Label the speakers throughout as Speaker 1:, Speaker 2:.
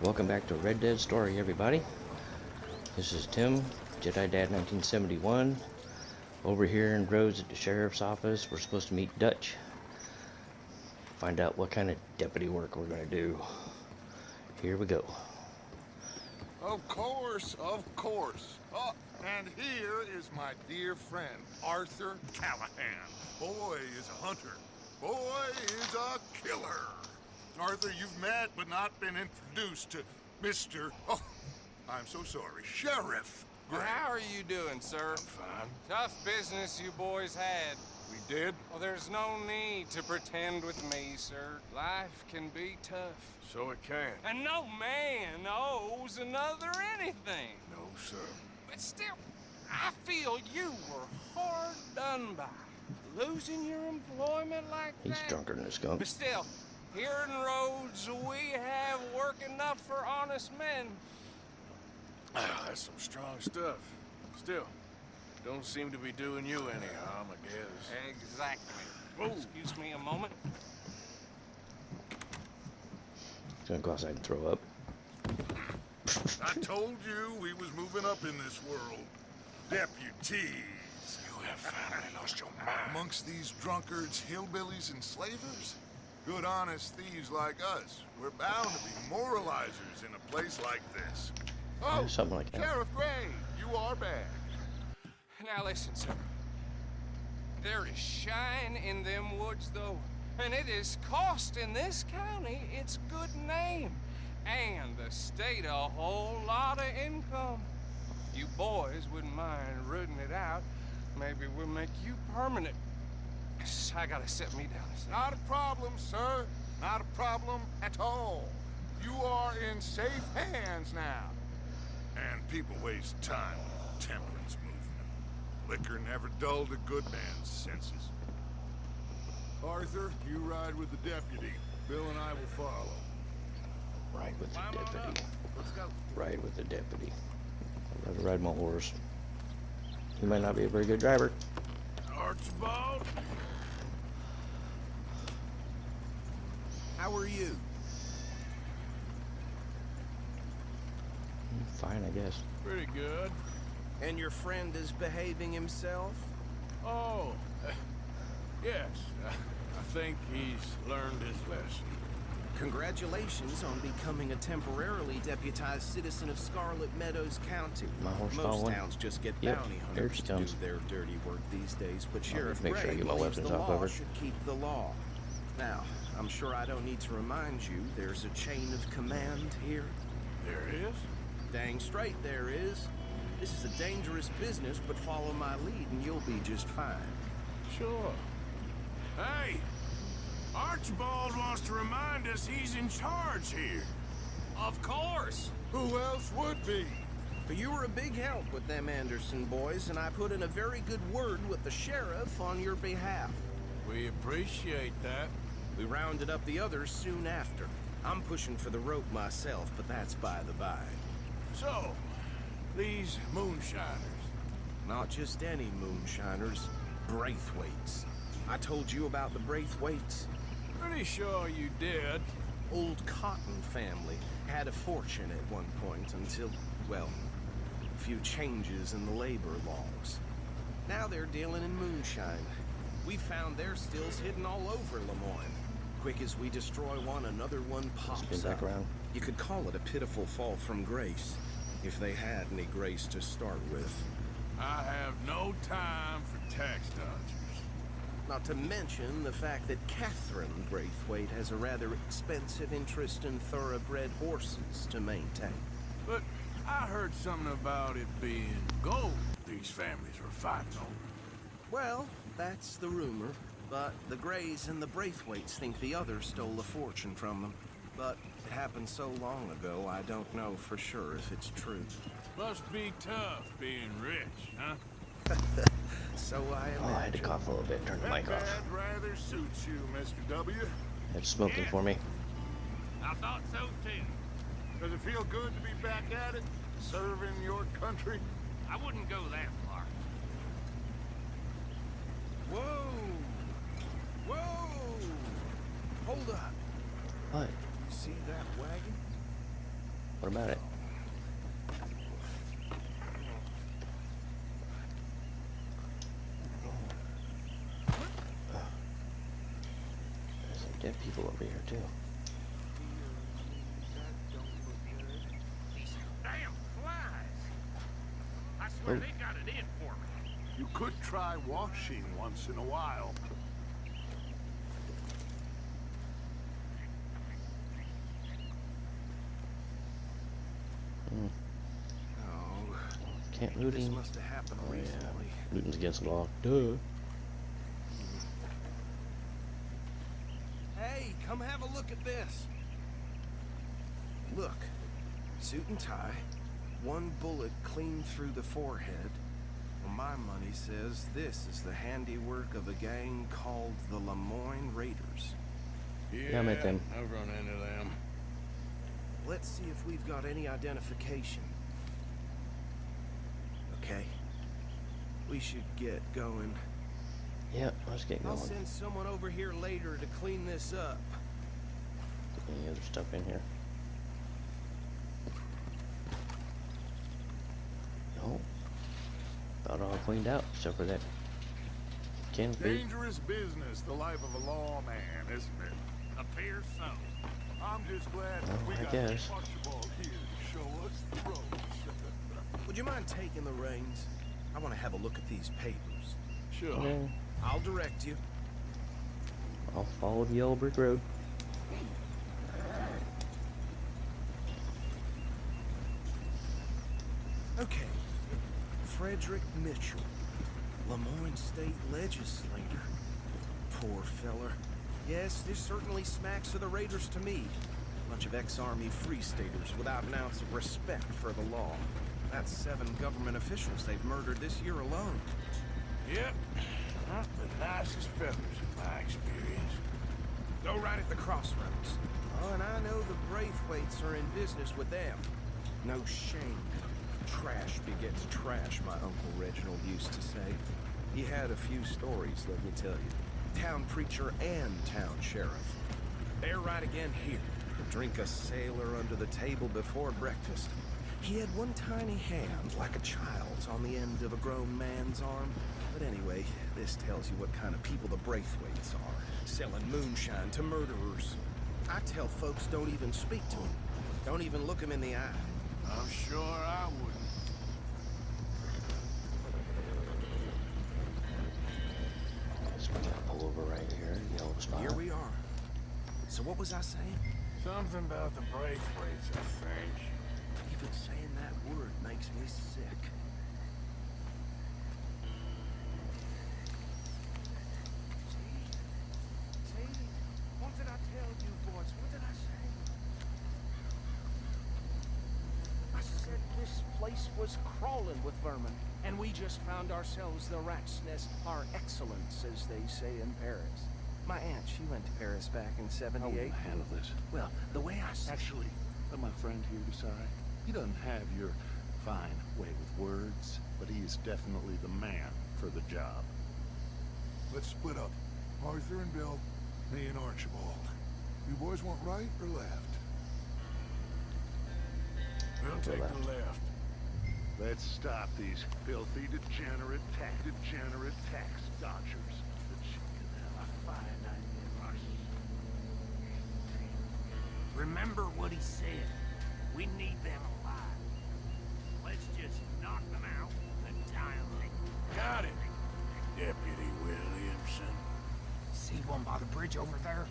Speaker 1: Welcome back to Red Dead Story, everybody. This is Tim, Jedi Dad 1971. Over here in Rhodes at the Sheriff's office, we're supposed to meet Dutch. Find out what kind of deputy work we're going to do. Here we go.
Speaker 2: Of course, of course. Oh, and here is my dear friend, Arthur Callahan. Boy is a hunter. Boy is a killer. Arthur, you've met but not been introduced to Mr. Oh, I'm so sorry, Sheriff Gray.
Speaker 3: How are you doing, sir?
Speaker 2: Fine.
Speaker 3: Tough business you boys had.
Speaker 2: We did?
Speaker 3: Well, there's no need to pretend with me, sir. Life can be tough.
Speaker 2: So it can.
Speaker 3: And no man owes another anything.
Speaker 2: No, sir.
Speaker 3: But still, I feel you were hard done by. Losing your employment like
Speaker 1: He's
Speaker 3: that.
Speaker 1: drunker than a skunk.
Speaker 3: But still, here in Rhodes, we have work enough for honest men.
Speaker 4: That's some strong stuff. Still, don't seem to be doing you any harm, I guess.
Speaker 3: Exactly.
Speaker 4: Whoa.
Speaker 3: Excuse me a moment.
Speaker 1: He's going to go outside and throw up.
Speaker 2: I told you we was moving up in this world. Deputies.
Speaker 4: You have finally lost your mind.
Speaker 2: Amongst these drunkards, hillbillies, and slavers? Good honest thieves like us. We're bound to be moralizers in a place like this. Oh,
Speaker 1: Something like that.
Speaker 2: Sheriff Gray, you are bad.
Speaker 3: Now listen, sir. There is shine in them woods, though. And it is costing this county its good name. And the state a whole lot of income. You boys wouldn't mind rooting it out. Maybe we'll make you permanent. I gotta set me down a second.
Speaker 2: Not a problem, sir. Not a problem at all. You are in safe hands now. And people waste time with temperance movement. Liquor never dulled a good man's senses. Arthur, you ride with the deputy. Bill and I will follow.
Speaker 1: Ride with the
Speaker 4: Climb on up.
Speaker 1: deputy.
Speaker 4: Let's go.
Speaker 1: Ride with the deputy. I'd rather ride my horse. He might not be a very good driver.
Speaker 4: Archibald?
Speaker 5: How are you?
Speaker 1: Fine, I guess.
Speaker 4: Pretty good.
Speaker 5: And your friend is behaving himself?
Speaker 4: Oh, yes. I think he's learned his lesson.
Speaker 5: Congratulations on becoming a temporarily deputized citizen of Scarlet Meadows County.
Speaker 1: My horse
Speaker 5: Most
Speaker 1: following.
Speaker 5: towns just get
Speaker 1: Yep,
Speaker 5: bounty
Speaker 1: there
Speaker 5: hunters
Speaker 1: she
Speaker 5: to do
Speaker 1: comes.
Speaker 5: their dirty work these days, but
Speaker 1: I'll
Speaker 5: Sheriff
Speaker 1: make sure I
Speaker 5: Gray
Speaker 1: get my
Speaker 5: believes
Speaker 1: weapons
Speaker 5: the
Speaker 1: off
Speaker 5: law
Speaker 1: of her.
Speaker 5: should keep the law. Now, I'm sure I don't need to remind you there's a chain of command here.
Speaker 4: There is?
Speaker 5: Dang straight there is. This is a dangerous business, but follow my lead and you'll be just fine.
Speaker 4: Sure. Hey! Archibald wants to remind us he's in charge here.
Speaker 3: Of course.
Speaker 2: Who else would be?
Speaker 5: But you were a big help with them Anderson boys, and I put in a very good word with the sheriff on your behalf.
Speaker 4: We appreciate that.
Speaker 5: We rounded up the others soon after. I'm pushing for the rope myself, but that's by the by.
Speaker 4: So, these moonshiners.
Speaker 5: Not just any moonshiners, Braithwaites. I told you about the Braithwaites.
Speaker 4: Pretty sure you did.
Speaker 5: Old Cotton family had a fortune at one point until, well, a few changes in the labor laws. Now they're dealing in moonshine. We found their stills hidden all over Lemoyne. Quick as we destroy one, another one
Speaker 1: Spin
Speaker 5: pops
Speaker 1: back
Speaker 5: up.
Speaker 1: around.
Speaker 5: You could call it a pitiful fall from grace, if they had any grace to start with.
Speaker 4: I have no time for tax dodgers.
Speaker 5: Not to mention the fact that Catherine Braithwaite has a rather expensive interest in thoroughbred horses to maintain.
Speaker 4: But I heard something about it being gold these families were fighting over.
Speaker 5: Well, that's the rumor, but the Greys and the Braithwaites think the others stole a fortune from them. But it happened so long ago, I don't know for sure if it's true.
Speaker 4: Must be tough being rich, huh?
Speaker 5: So I imagine.
Speaker 1: Oh, I had to cough a little bit. Turn the mic
Speaker 2: That
Speaker 1: off.
Speaker 2: rather suits you, Mr. W.
Speaker 1: That's smoking for me.
Speaker 4: I thought so too.
Speaker 2: Does it feel good to be back at it? Serving your country?
Speaker 4: I wouldn't go that far.
Speaker 5: Whoa! Whoa! Hold up.
Speaker 1: What?
Speaker 5: See that wagon?
Speaker 1: What about it? There's some dead people over here too.
Speaker 6: These damn flies. I swear they got it in for me.
Speaker 2: You could try washing once in a while.
Speaker 5: Oh,
Speaker 1: Can't
Speaker 5: this
Speaker 1: looting.
Speaker 5: must have happened
Speaker 1: Oh yeah,
Speaker 5: recently.
Speaker 1: looting's against the law. Duh.
Speaker 5: Hey, come have a look at this. Look, suit and tie, one bullet clean through the forehead. Well, my money says this is the handiwork of a gang called the Lemoyne Raiders.
Speaker 1: Yeah, I met them.
Speaker 4: I've run into them.
Speaker 5: Let's see if we've got any identification. Okay. We should get going.
Speaker 1: Yep, let's get
Speaker 5: I'll
Speaker 1: going.
Speaker 5: send someone over here later to clean this up.
Speaker 1: Any other stuff in here? No. About all cleaned out, except for that can food.
Speaker 2: Dangerous business, the life of a lawman, isn't it?
Speaker 6: Appears so.
Speaker 2: I'm just glad
Speaker 1: Well,
Speaker 2: we
Speaker 1: I
Speaker 2: got
Speaker 1: guess.
Speaker 2: Archibald here to show us the ropes.
Speaker 5: Would you mind taking the reins? I want to have a look at these papers.
Speaker 4: Sure.
Speaker 1: Okay,
Speaker 5: I'll direct you.
Speaker 1: I'll follow the old brick road.
Speaker 5: Okay. Frederick Mitchell, Lemoyne State Legislator. Poor feller. Yes, this certainly smacks of the Raiders to me. Bunch of ex-Army Free Staters without an ounce of respect for the law. That's 7 government officials they've murdered this year alone.
Speaker 4: Yep. Not the nicest feathers in my experience.
Speaker 5: Go right at the crossroads. Oh, and I know the Braithwaites are in business with them. No shame. Trash begets trash, my Uncle Reginald used to say. He had a few stories, let me tell you. Town preacher and town sheriff. They're right again here. Drink a sailor under the table before breakfast. He had one tiny hand, like a child's, on the end of a grown man's arm. But anyway, this tells you what kind of people the Braithwaites are. Selling moonshine to murderers. I tell folks don't even speak to them. Don't even look them in the eye.
Speaker 4: I'm sure I wouldn't.
Speaker 1: So we gotta pull over right here, yellow spot.
Speaker 5: Here we are. So what was I saying?
Speaker 4: Something about the Braithwaites, I think.
Speaker 5: Even saying that word makes me sick. See? What did I tell you, boys? What did I say? I said this place was crawling with vermin, and we just found ourselves the rat's nest par excellence, as they say in Paris. My aunt, she went to Paris back in
Speaker 7: How will
Speaker 5: '78.
Speaker 7: you handle this?
Speaker 5: Well, the way I s-
Speaker 7: Actually, let my friend here decide. He doesn't have your fine way with words, but he is definitely the man for the job.
Speaker 2: Let's split up. Arthur and Bill, me and Archibald. You boys want right or left?
Speaker 4: We'll take the left.
Speaker 7: Let's stop these filthy, degenerate tax dodgers. The chicken have a fine idea.
Speaker 6: Remember what he said. We need them alive. Let's just knock them out and tie them.
Speaker 4: Got it. Deputy Williamson.
Speaker 6: See one by the bridge over there?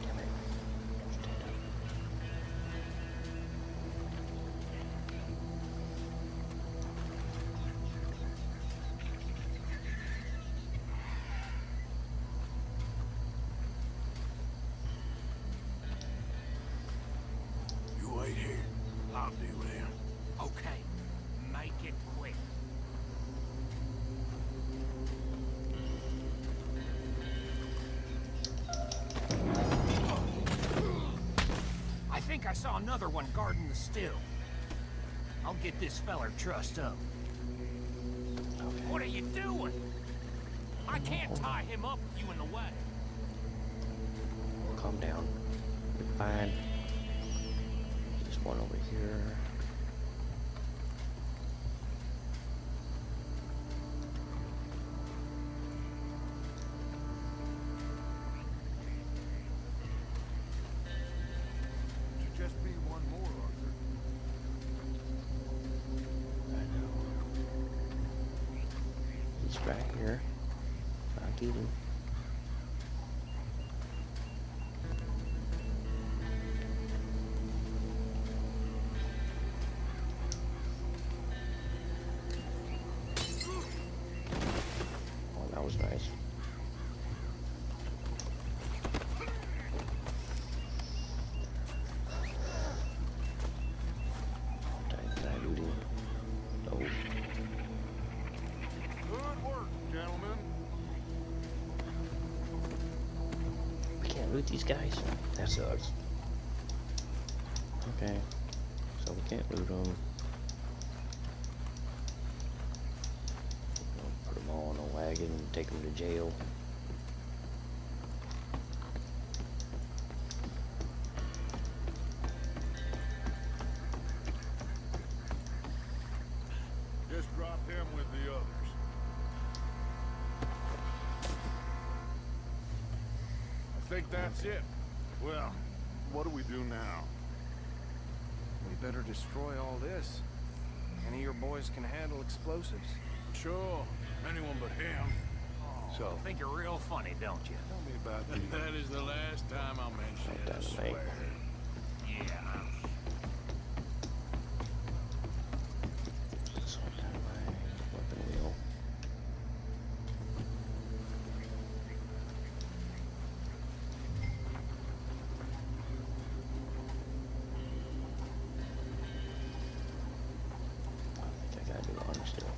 Speaker 1: Damn it. Stand up.
Speaker 4: You wait here. I'll deal with him.
Speaker 6: Okay. Make it quick. I think I saw another one guarding the still. I'll get this feller trussed up. What are you doing? I I can't tie him up with you in the way.
Speaker 1: Calm down. You're fine. There's one over here.
Speaker 2: Should just be one more, Arthur.
Speaker 1: I know. He's right here. I'll get him. Oh, that was nice. Did I loot him? Oh.
Speaker 2: Good work, gentlemen.
Speaker 1: We can't loot these guys? That sucks. Okay. So we can't loot them. Put them all in a wagon and take them to jail.
Speaker 2: Just drop him with the others. I think that's it. Well, what do we do now?
Speaker 5: We better destroy all this. Any of your boys can handle explosives.
Speaker 4: Sure, anyone but him.
Speaker 2: So,
Speaker 6: I think you're real funny, don't you?
Speaker 2: tell me about the...
Speaker 4: That is the last time I'll mention it, I
Speaker 1: Dynamite.
Speaker 4: swear.
Speaker 6: Yeah,
Speaker 1: This one kind of my weapon wheel. I think I gotta do honor still.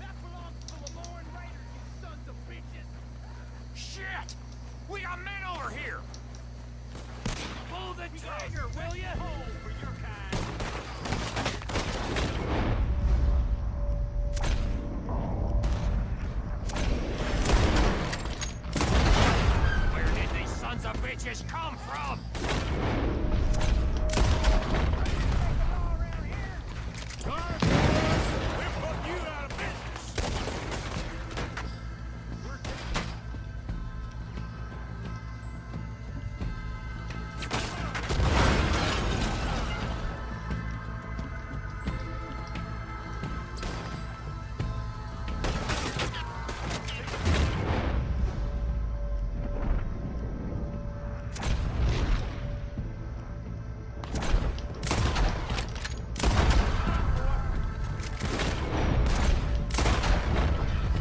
Speaker 6: that belongs to the Lauren Raiders, you sons of bitches! Shit! We got men over here! Pull the trigger, will ya? Home for your kind. Where did these sons of bitches come from?
Speaker 4: We're putting you out of business.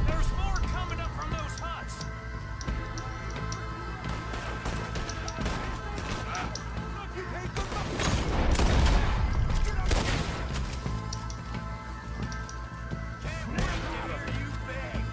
Speaker 6: There's more coming up from those huts. Can't wait to hear you beg.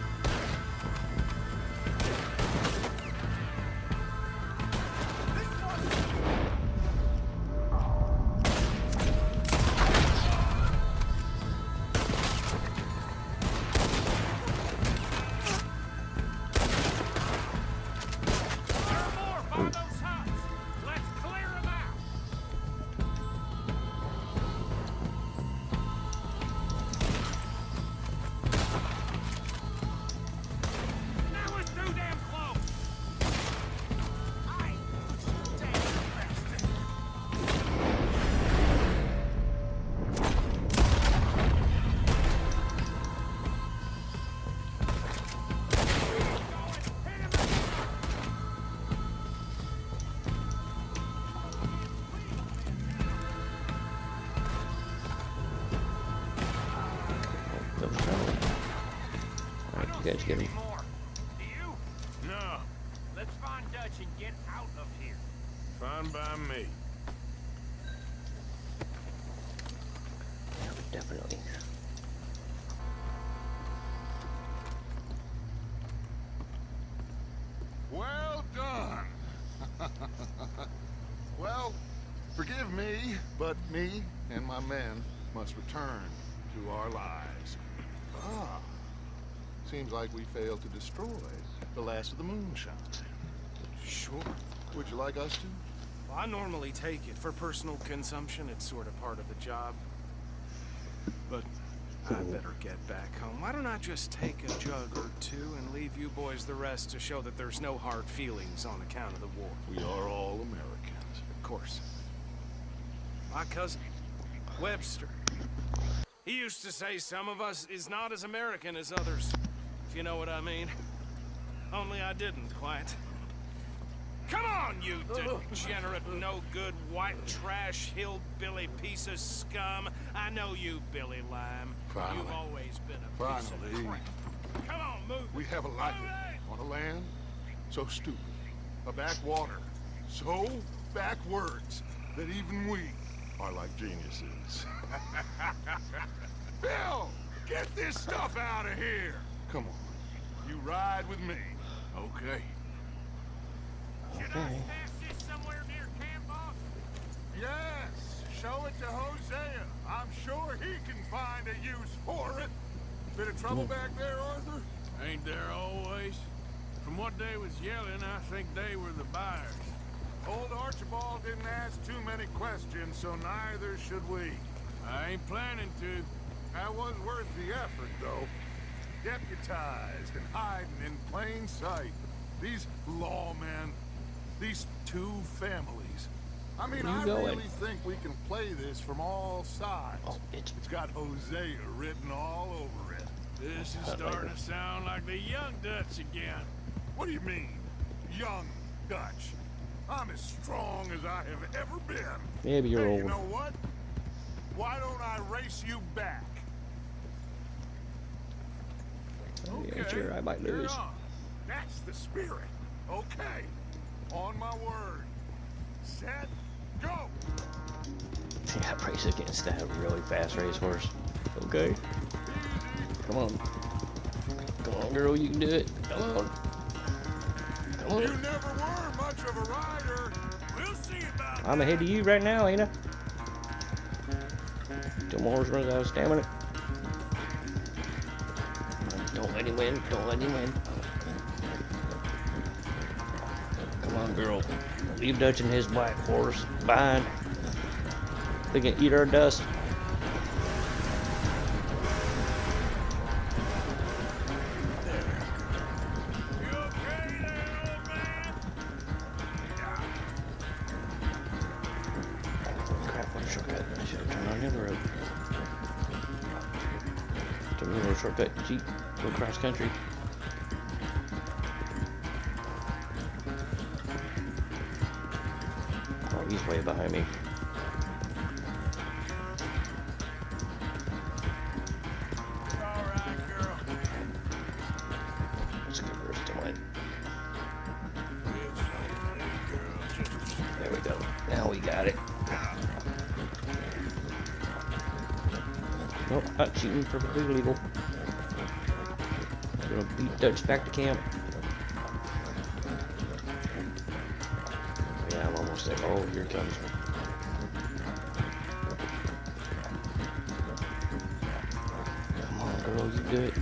Speaker 6: There are more by those huts. Let's clear them out. That was too damn close. I damn bastard.
Speaker 1: That was trouble. Alright, you guys get him.
Speaker 6: More. Do you?
Speaker 4: No,
Speaker 6: Let's find Dutch and get out of here.
Speaker 4: fine by me.
Speaker 1: Definitely.
Speaker 2: me, but me and my men must return to our lives. Ah, seems like we failed to destroy the last of the moonshine.
Speaker 5: Sure.
Speaker 2: Would you like us to?
Speaker 5: Well, I normally take it. For personal consumption, it's sort of part of the job. But I better get back home. Why don't I just take a jug or two and leave you boys the rest to show that there's no hard feelings on account of the war?
Speaker 2: We are all Americans.
Speaker 5: Of course. My cousin, Webster. He used to say some of us is not as American as others, if you know what I mean. Only I didn't quite. Come on, you degenerate, no-good, white trash, hillbilly piece of scum. I know you, Billy Lime.
Speaker 2: Finally.
Speaker 5: You've always been a piece of crap. Come on, move.
Speaker 2: We have a life on a land so stupid, a backwater so backwards that even we are like geniuses. Bill, get this stuff out of here. Come on, you ride with me.
Speaker 4: Okay.
Speaker 6: Should I pass this somewhere near camp, boss?
Speaker 2: Yes, show it to Hosea. I'm sure he can find a use for it. Bit of trouble back there, Arthur?
Speaker 4: Ain't there always? From what they was yelling, I think they were the buyers.
Speaker 2: Old Archibald didn't ask too many questions, so neither should we.
Speaker 4: I ain't planning to.
Speaker 2: That was worth the effort, though. Deputized and hiding in plain sight. These lawmen, these two families. I mean, I really think we can play this from all sides.
Speaker 1: Oh,
Speaker 2: It's got Hosea written all over it.
Speaker 4: This is starting to sound like the young Dutch again.
Speaker 2: What do you mean, young Dutch? I'm as strong as I have ever been.
Speaker 1: Maybe you're
Speaker 2: Hey,
Speaker 1: old.
Speaker 2: you know what? Why don't I race you back?
Speaker 1: Yeah, sure, I might
Speaker 2: you're
Speaker 1: lose.
Speaker 2: on. That's the spirit. Okay. On my word. Set, go!
Speaker 1: Yeah, race against that really fast racehorse. Okay. Come on. Come on, girl, you can do it. Come on. Come
Speaker 2: You
Speaker 1: on.
Speaker 2: never were much of a rider.
Speaker 4: We'll see about
Speaker 1: I'm ahead of you right now, ain't I? Till my horse runs out of stamina. Don't let him win. Don't let him win. Come on, girl. Leave Dutch and his black horse behind. They can eat our dust.
Speaker 4: You okay there, old man?
Speaker 1: Crap, what a shortcut. I should have turned on the other road. Took me a little shortcut. Jeep. Go cross country. Oh, he's way behind me.
Speaker 4: All right, girl.
Speaker 1: Let's give her a still in.
Speaker 4: It's okay, girl. Just
Speaker 1: There we go. Now we got it. Nope, not cheating. Perfectly legal. Gonna beat Dutch back to camp. Yeah, I'm almost there. Oh, here it comes. Come on, girl, you do it.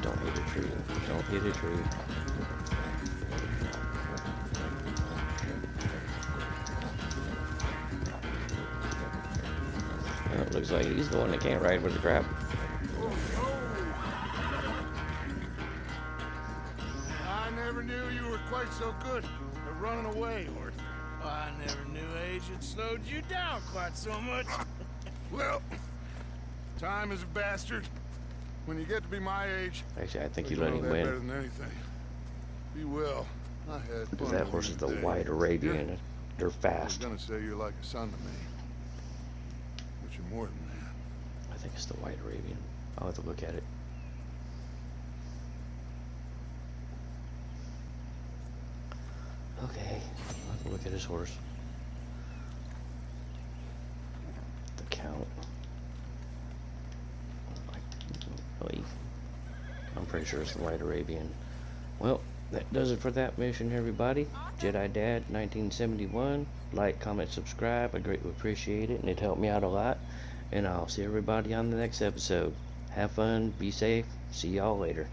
Speaker 1: Don't hit a tree. Don't hit a tree. Well, it looks like he's the one that can't ride with the crap.
Speaker 2: I never knew you were quite so good at running away, Arthur.
Speaker 4: I never knew age had slowed you down quite so much.
Speaker 2: Well, time is a bastard. When you get to be my age,
Speaker 1: Actually, I think you
Speaker 2: you
Speaker 1: let
Speaker 2: know
Speaker 1: him
Speaker 2: that better
Speaker 1: win.
Speaker 2: than anything. Be well. I had
Speaker 1: Because
Speaker 2: fun
Speaker 1: that
Speaker 2: with
Speaker 1: horse
Speaker 2: you
Speaker 1: is the
Speaker 2: today.
Speaker 1: white Arabian.
Speaker 2: Yeah,
Speaker 1: They're
Speaker 2: I was
Speaker 1: fast.
Speaker 2: gonna say you're like a son to me, but you're more than that.
Speaker 1: I think it's the white Arabian. I'll have to look at it. Okay, I'll have to look at his horse. The count. I'm pretty sure it's the White Arabian. Well, that does it for that mission, everybody. Jedi Dad 1971. Like, comment, subscribe. I greatly appreciate it, and it helped me out a lot. And I'll see everybody on the next episode. Have fun, be safe, see y'all later.